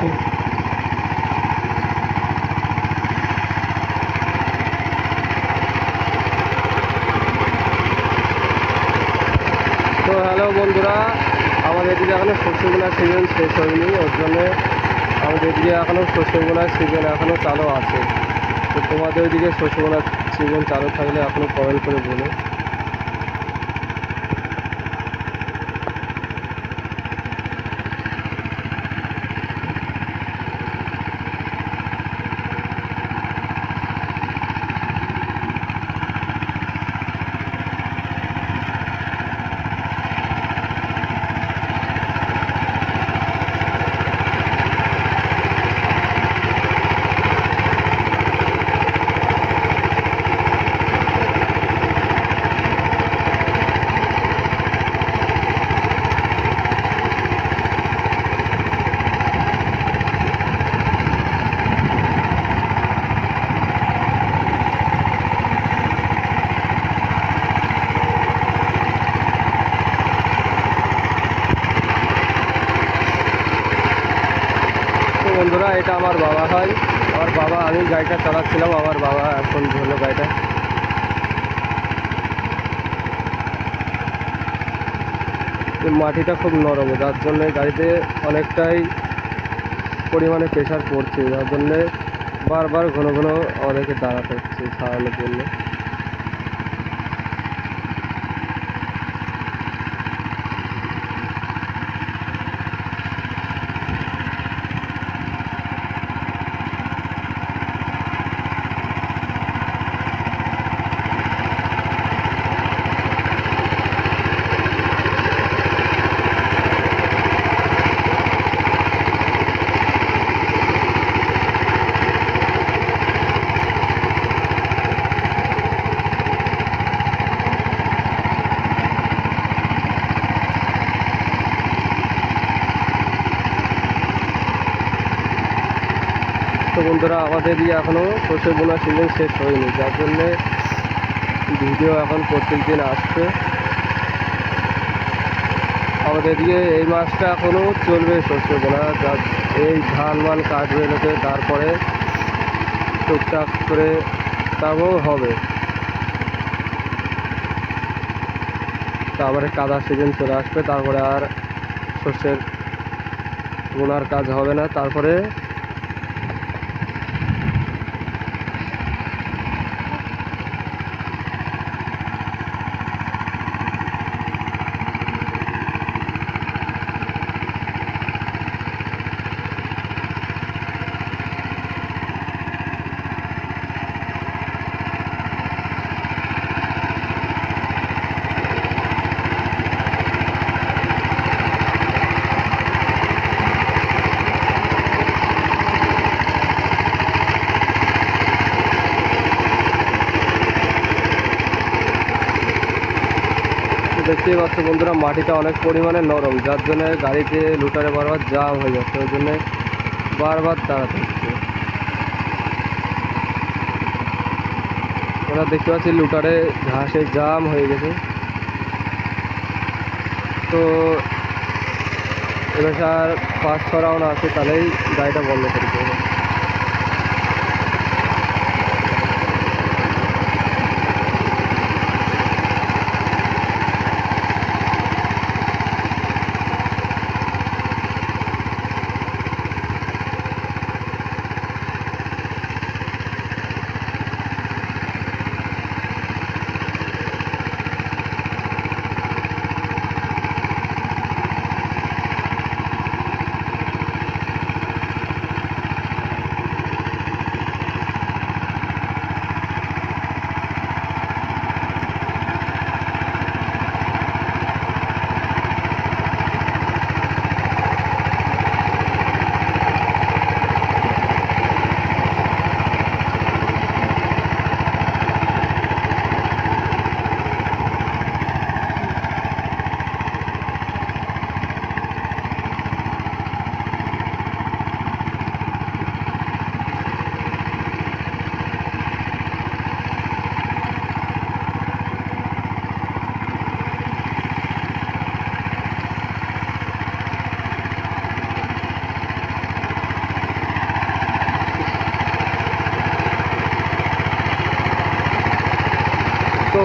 করছে। তো হ্যালো বন্ধুরা, আমাদের এদিকে এখনও শস্য বোনার সিজন শেষ হয়নি, ওর জন্যে আমাদের এদিকে এখনও শস্য বোনার সিজন এখনও চালু আছে। তো তোমাদের ওইদিকে শস্য বোনার সিজন চালু থাকলে এখনও কমেন্ট করে বলো। বন্ধুরা, এটা আমার বাবা হয়। আমার বাবা, আমি গাড়িটা চালাচ্ছিলাম, আমার বাবা এখন ধরলো গাড়িটা। মাটিটা খুব নরম, যার জন্যে গাড়িতে অনেকটাই পরিমাণে প্রেশার পড়ছে, যার জন্যে বারবার ঘন ঘন আমাদেরকে দাঁড়াতে হচ্ছে সারানোর জন্য। তো বন্ধুরা, আমাদের এখনও শস্য বোনার সিজন শেষ হয়নি, যার জন্যে ভিডিও এখন প্রত্যেক দিন আসছে। আমাদের এদিকে এই মাসটা এখনও চলবে শস্য বোনা, এই ধান মান কাটবে লোকে, তারপরে টুকটাক করে তারপরেও হবে। তারপরে কাদা সিজন চলে আসবে, তারপরে আর শস্যের বোনার কাজ হবে না। তারপরে দেখতেই পাচ্ছ বন্ধুরা, মাটিটা অনেক পরিমাণে নরম, যার জন্য গাড়িতে লুটারে বারবার জাম হয়ে যাচ্ছে, ওই জন্যে বারবার দাঁড়াতে হচ্ছে। ওরা দেখতে পাচ্ছি লুটারে ঘাসে জাম হয়ে গেছে। তো এবার আর 5-6 রাউন্ড আছে, তাহলেই গাড়িটা বন্ধ করে দেবো।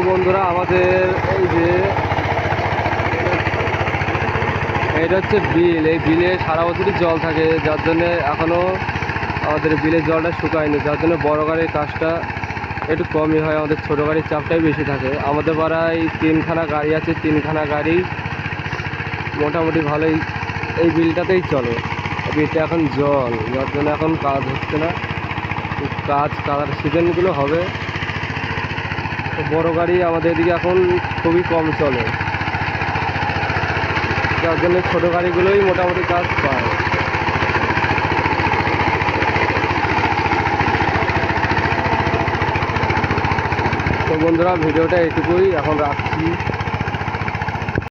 বন্ধুরা আমাদের এই যে এটা হচ্ছে বিল, এই বিলে সারা বছরই জল থাকে, যার জন্যে এখনও আমাদের বিলের জলটা শুকায়নি, যার জন্য বড় গাড়ির কাজটা একটু কমই হয়, আমাদের ছোটো গাড়ির চাপটাই বেশি থাকে। আমাদের পাড়ায় 3খানা গাড়ি আছে, 3খানা গাড়ি মোটামুটি ভালোই এই বিলটাতেই চলে। বিলটা এখন জল, যার জন্য এখন কাজ হচ্ছে না, কাদার সিজনগুলো হবে। তো বড় গাড়ি আমাদের এদিকে এখন খুবই কম চলে, যার জন্য ছোটো গাড়িগুলোই মোটামুটি কাজ পায়। তো বন্ধুরা ভিডিওটা এটুকুই, এখন রাখছি।